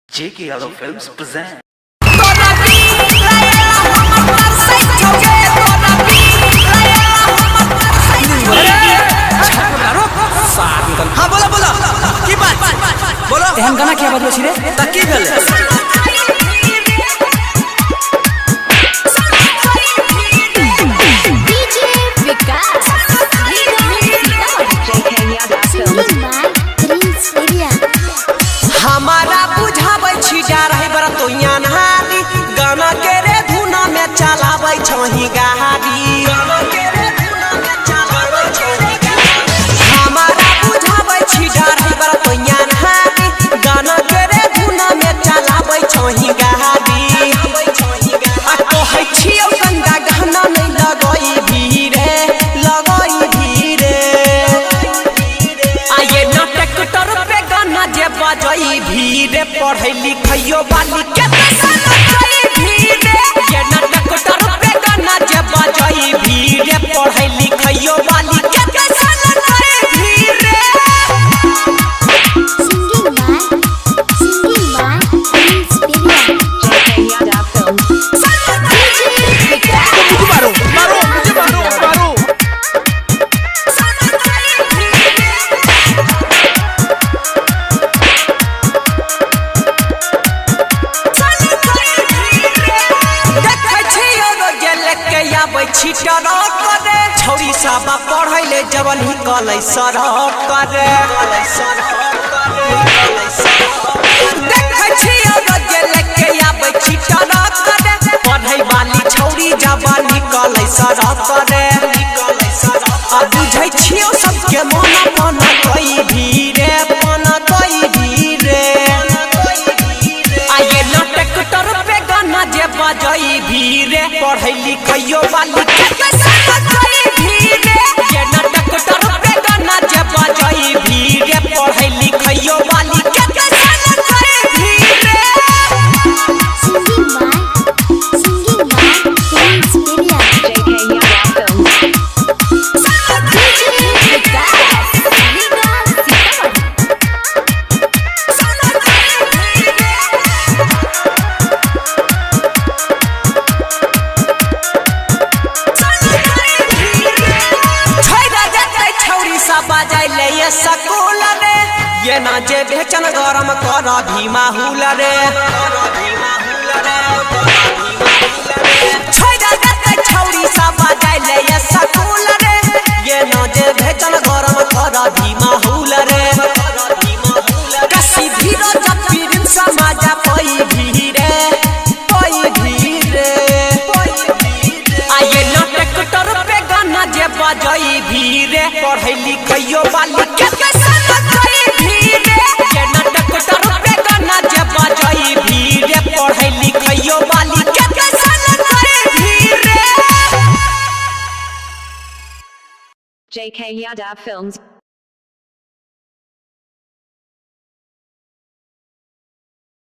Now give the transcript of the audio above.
JK Yadav Films present. हाँ बोलो बोलो की बात बोलो एहन गाना क्या बदलो छी रे त की भेले हमारा बुझाबै छी डर है बरा तो यानहारी गाना के रे धुना में चलाबै छही गाड़ी गाना के रे धुना में चलाबै छही गाड़ी हमारा बुझाबै छी डर है बरा तो यानहारी गाना के रे धुना में चलाबै छही गाड़ी आ तो है छियौ गंगा गहना नहीं लगई भीरे आये नाटक टर पे गाना जे बजई भीरे पढ़ै लिखैयो वाली के सनई भीरे ये नाटक टर पे गाना जे बजई भीरे पढ़ै लिखैयो वाली के सनई भीरे छौरी साबा पढ़ै ले जवन ही कलै सरहट करे देखै छियो रोजे लेके आबै छी टरक करे पढ़ै वाली छौरी जवन ही कलै सरहट करे आ बुझै छियो सबके मन कई भीरे आये नाटक टर पे गाना जे बजई भीरे पढ़ै लिखैयो वाली के सनई भीरे ये नाटक टर पे गाना जे बजई भीरे पढ़ै लिखैयो वाली के सनई भीरे सकूल रे ये ना जे बेचन गरम कर भीमा हुल रे छोड़ा देते छौरी सब बजाइले ये सकूल रे ये ना जे बेचन गरम कर भीमा हुल रे कसी भीरो जब पीरिन समाज पई भीरे आये नाटक टर पे गाना जे बजई भीरे पढ़ै लिखैयो वाली के सनई भीरे ये नाटक टर पे गाना जे बजई भीरे पढ़ै लिखैयो वाली के सनई भीरे JK Yadav Films